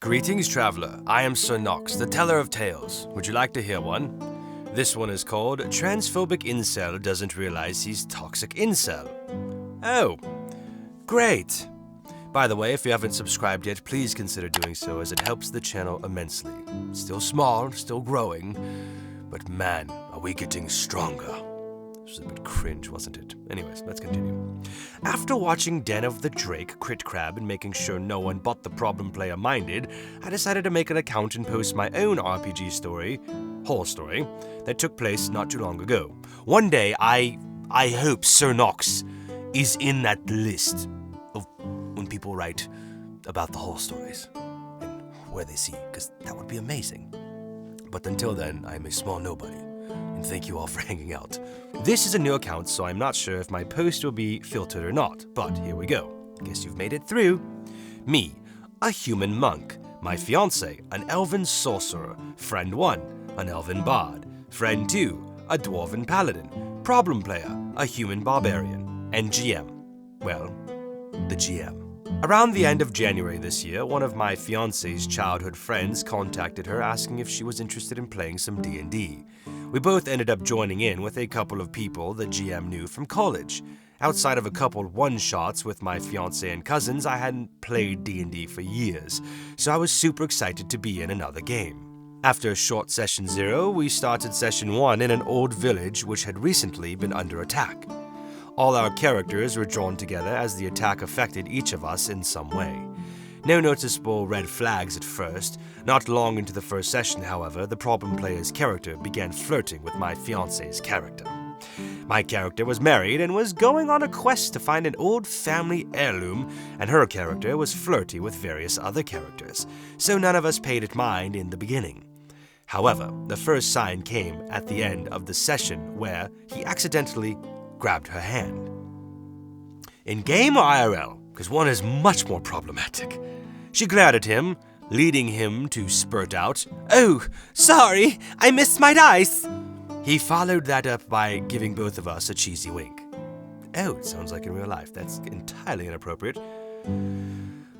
Greetings, traveler. I am Sir Nox, the teller of tales. Would you like to hear one? This one is called Transphobic Incel Doesn't Realize He's Toxic Incel. Oh, great. By the way, if you haven't subscribed yet, please consider doing so as it helps the channel immensely. Still small, still growing, but man, are we getting stronger. This was a bit cringe, wasn't it? Anyways, let's continue. After watching Den of the Drake, Crit Crab, and making sure no one but the problem player minded, I decided to make an account and post my own RPG story, horror story, that took place not too long ago. One day, I hope Sir Nox is in that list of when people write about the horror stories and where they see, because that would be amazing. But until then, I'm a small nobody. And thank you all for hanging out. This is a new account, so I'm not sure if my post will be filtered or not, but here we go. Guess you've made it through. Me, a human monk. My fiance, an elven sorcerer. Friend 1, an elven bard. Friend 2, a dwarven paladin. Problem player, a human barbarian. And GM, well, the GM. Around the end of January this year, one of my fiance's childhood friends contacted her asking if she was interested in playing some D&D. We both ended up joining in with a couple of people the GM knew from college. Outside of a couple one-shots with my fiance and cousins, I hadn't played D&D for years, so I was super excited to be in another game. After a short session 0, we started session 1 in an old village which had recently been under attack. All our characters were drawn together as the attack affected each of us in some way. No noticeable red flags at first. Not long into the first session, however, the problem player's character began flirting with my fiance's character. My character was married and was going on a quest to find an old family heirloom, and her character was flirty with various other characters, so none of us paid it mind in the beginning. However, the first sign came at the end of the session where he accidentally grabbed her hand. In game or IRL? Because one is much more problematic. She glared at him, leading him to spurt out, "Oh, sorry, I missed my dice." He followed that up by giving both of us a cheesy wink. Oh, it sounds like in real life. That's entirely inappropriate.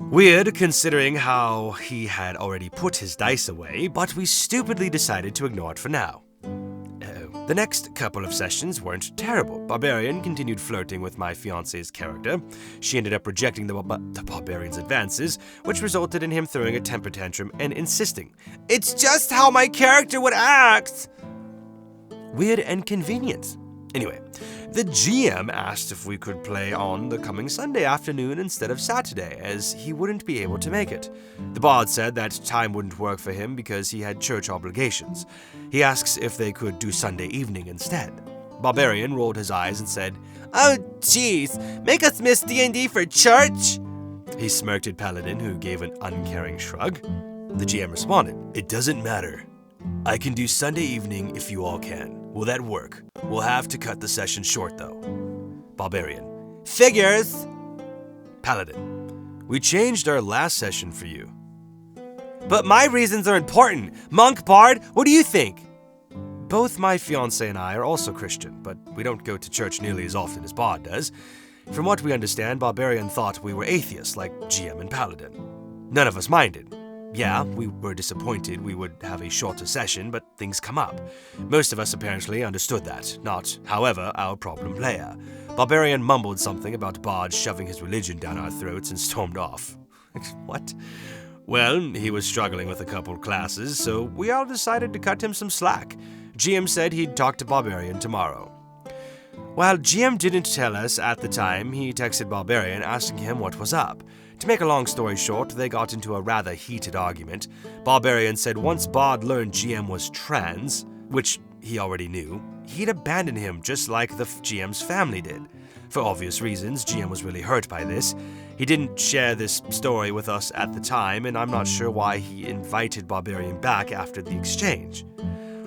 Weird, considering how he had already put his dice away, but we stupidly decided to ignore it for now. The next couple of sessions weren't terrible. Barbarian continued flirting with my fiance's character. She ended up rejecting the Barbarian's advances, which resulted in him throwing a temper tantrum and insisting, "It's just how my character would act!" Weird and convenient. Anyway, the GM asked if we could play on the coming Sunday afternoon instead of Saturday, as he wouldn't be able to make it. The bard said that time wouldn't work for him because he had church obligations. He asks if they could do Sunday evening instead. Barbarian rolled his eyes and said, "Oh, jeez, make us miss D&D for church?" He smirked at Paladin, who gave an uncaring shrug. The GM responded, "It doesn't matter. I can do Sunday evening if you all can. Will that work? We'll have to cut the session short, though." Barbarian, "Figures." Paladin, "We changed our last session for you." "But my reasons are important. Monk Bard, what do you think?" Both my fiancé and I are also Christian, but we don't go to church nearly as often as Bard does. From what we understand, Barbarian thought we were atheists, like GM and Paladin. None of us minded. Yeah, we were disappointed we would have a shorter session, but things come up. Most of us apparently understood that, not, however, our problem player. Barbarian mumbled something about Bard shoving his religion down our throats and stormed off. What? Well, he was struggling with a couple classes, so we all decided to cut him some slack. GM said he'd talk to Barbarian tomorrow. While GM didn't tell us at the time, he texted Barbarian asking him what was up. To make a long story short, they got into a rather heated argument. Barbarian said once Bard learned GM was trans, which he already knew, he'd abandon him just like the GM's family did. For obvious reasons, GM was really hurt by this. He didn't share this story with us at the time, and I'm not sure why he invited Barbarian back after the exchange.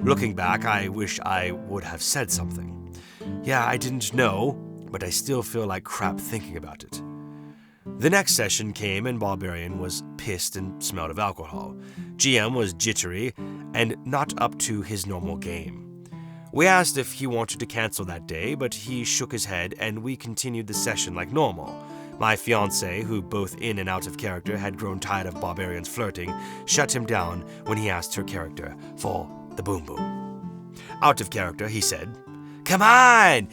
Looking back, I wish I would have said something. Yeah, I didn't know, but I still feel like crap thinking about it. The next session came and Barbarian was pissed and smelled of alcohol. GM was jittery and not up to his normal game. We asked if he wanted to cancel that day, but he shook his head and we continued the session like normal. My fiancé, who both in and out of character had grown tired of Barbarian's flirting, shut him down when he asked her character for the boom boom. Out of character, he said, "Come on!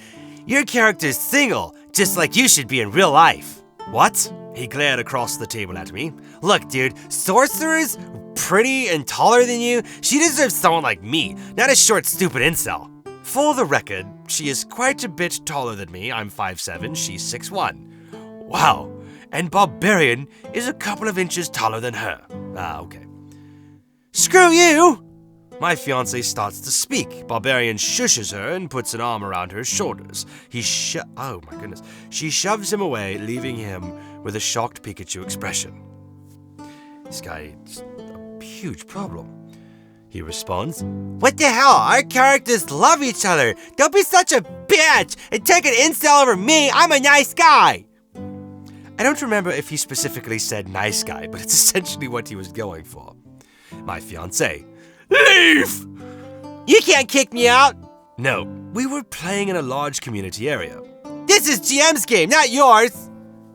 Your character's single, just like you should be in real life." What? He glared across the table at me. "Look, dude, Sorcerer's pretty and taller than you. She deserves someone like me, not a short, stupid incel." For the record, she is quite a bit taller than me. I'm 5'7", she's 6'1". Wow, and Barbarian is a couple of inches taller than her. Okay. "Screw you!" My fiancé starts to speak. Barbarian shushes her and puts an arm around her shoulders. Oh my goodness. She shoves him away, leaving him with a shocked Pikachu expression. This guy is a huge problem. He responds, "What the hell? Our characters love each other. Don't be such a bitch and take an incel over me. I'm a nice guy." I don't remember if he specifically said nice guy, but it's essentially what he was going for. My fiancé, "Leave! You can't kick me out." No, we were playing in a large community area. "This is GM's game, not yours."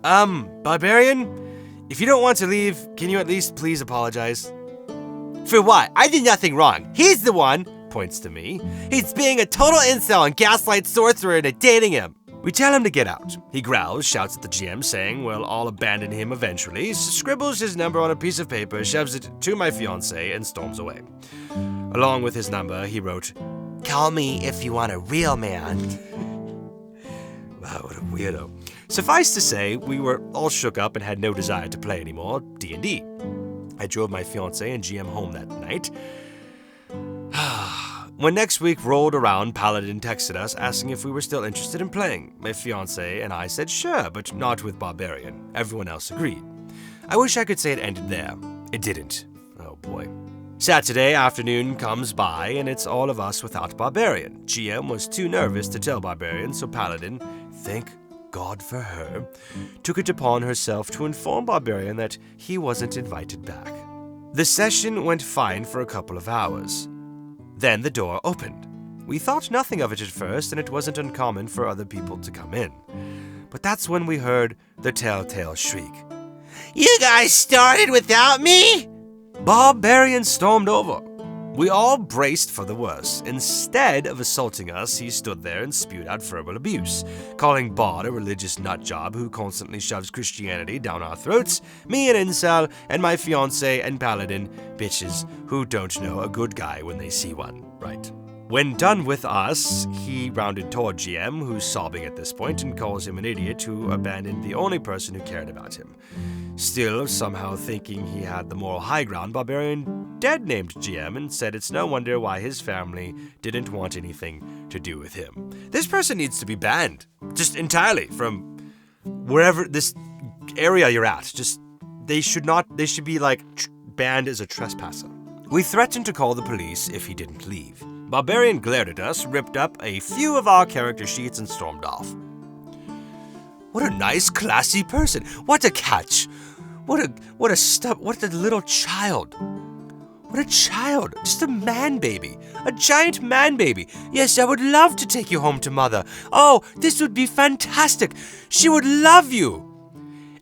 Barbarian, if you don't want to leave, can you at least please apologize? "For what? I did nothing wrong. He's the one," points to me. "He's being a total incel and gaslights Sorcerer into dating him." We tell him to get out. He growls, shouts at the GM, saying we'll all abandon him eventually, scribbles his number on a piece of paper, shoves it to my fiancé, and storms away. Along with his number, he wrote, "Call me if you want a real man." Wow, what a weirdo. Suffice to say, we were all shook up and had no desire to play anymore D&D. I drove my fiancé and GM home that night. When next week rolled around, Paladin texted us asking if we were still interested in playing. My fiancé and I said sure, but not with Barbarian. Everyone else agreed. I wish I could say it ended there. It didn't. Oh boy. Saturday afternoon comes by, and it's all of us without Barbarian. GM was too nervous to tell Barbarian, so Paladin, thank God for her, took it upon herself to inform Barbarian that he wasn't invited back. The session went fine for a couple of hours. Then the door opened. We thought nothing of it at first, and it wasn't uncommon for other people to come in. But that's when we heard the telltale shriek. "You guys started without me?" Barbarian stormed over. We all braced for the worst. Instead of assaulting us, he stood there and spewed out verbal abuse, calling Bard a religious nutjob who constantly shoves Christianity down our throats, me an incel, and my fiancé and Paladin bitches who don't know a good guy when they see one, right? When done with us, he rounded toward GM, who's sobbing at this point, and calls him an idiot who abandoned the only person who cared about him. Still, somehow thinking he had the moral high ground, Barbarian dead-named GM and said it's no wonder why his family didn't want anything to do with him. This person needs to be banned, just entirely, from wherever this area you're at. They should be like banned as a trespasser. We threatened to call the police if he didn't leave. Barbarian glared at us, ripped up a few of our character sheets, and stormed off. What a nice, classy person. What a catch. What a little child. What a child. Just a man baby. A giant man baby. Yes, I would love to take you home to Mother. Oh, this would be fantastic. She would love you.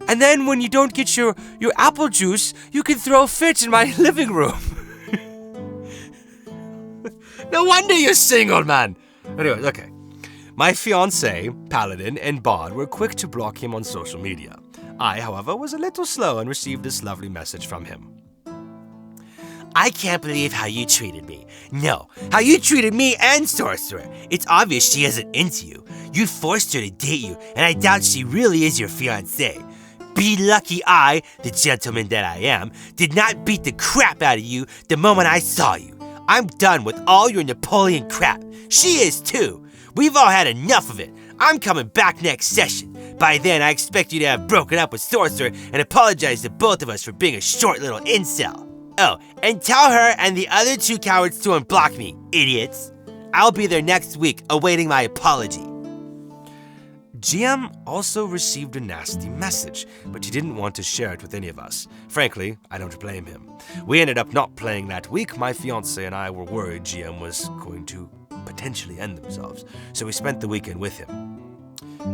And then when you don't get your apple juice, you can throw a fit in my living room. No wonder you're single, man. Anyways, okay. My fiancé, Paladin, and Bard were quick to block him on social media. I, however, was a little slow and received this lovely message from him. "I can't believe how you treated me. No, how you treated me and Sorcerer. It's obvious she isn't into you. You forced her to date you, and I doubt she really is your fiancé. Be lucky I, the gentleman that I am, did not beat the crap out of you the moment I saw you. I'm done with all your Napoleon crap. She is too. We've all had enough of it. I'm coming back next session. By then, I expect you to have broken up with Sorcerer and apologize to both of us for being a short little incel. Oh, and tell her and the other two cowards to unblock me, idiots. I'll be there next week, awaiting my apology." GM also received a nasty message, but he didn't want to share it with any of us. Frankly, I don't blame him. We ended up not playing that week. My fiancé and I were worried GM was going to potentially end themselves, so we spent the weekend with him.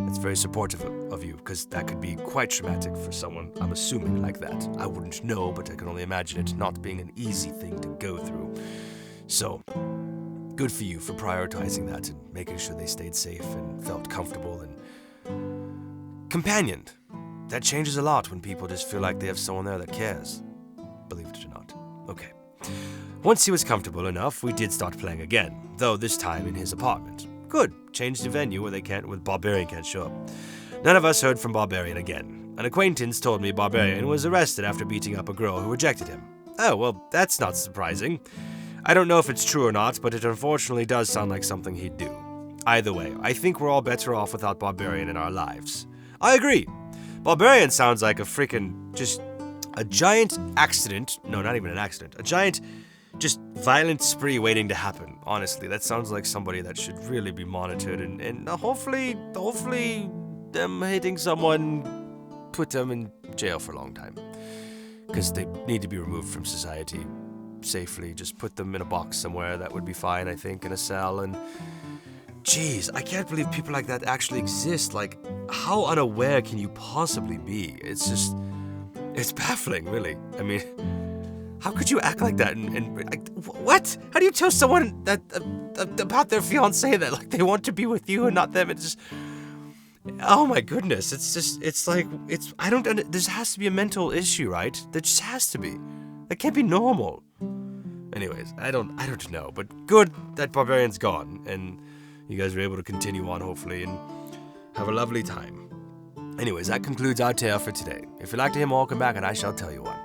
It's very supportive of you, because that could be quite traumatic for someone, I'm assuming, like that. I wouldn't know, but I can only imagine it not being an easy thing to go through. So, good for you for prioritizing that and making sure they stayed safe and felt comfortable and companioned. That changes a lot when people just feel like they have someone there that cares. Believe it or not. Okay. Once he was comfortable enough, we did start playing again, though this time in his apartment. Good. Changed the venue where Barbarian can't show up. None of us heard from Barbarian again. An acquaintance told me Barbarian was arrested after beating up a girl who rejected him. Oh, well, that's not surprising. I don't know if it's true or not, but it unfortunately does sound like something he'd do. Either way, I think we're all better off without Barbarian in our lives. I agree. Barbarian sounds like a freaking just a giant accident. No, not even an accident. A giant just violent spree waiting to happen. Honestly, that sounds like somebody that should really be monitored and hopefully them hitting someone put them in jail for a long time. Because they need to be removed from society safely. Just put them in a box somewhere. That would be fine, I think, in a cell. And jeez, I can't believe people like that actually exist. Like, how unaware can you possibly be? It's baffling, really. I mean, how could you act like that? And what? How do you tell someone that about their fiancé that like they want to be with you and not them? It's just, oh my goodness. There has to be a mental issue, right? There just has to be. That can't be normal. Anyways, I don't know, but good that Barbarian's gone and you guys are able to continue on, hopefully, and have a lovely time. Anyways, that concludes our tale for today. If you'd like to hear more, come back and I shall tell you one.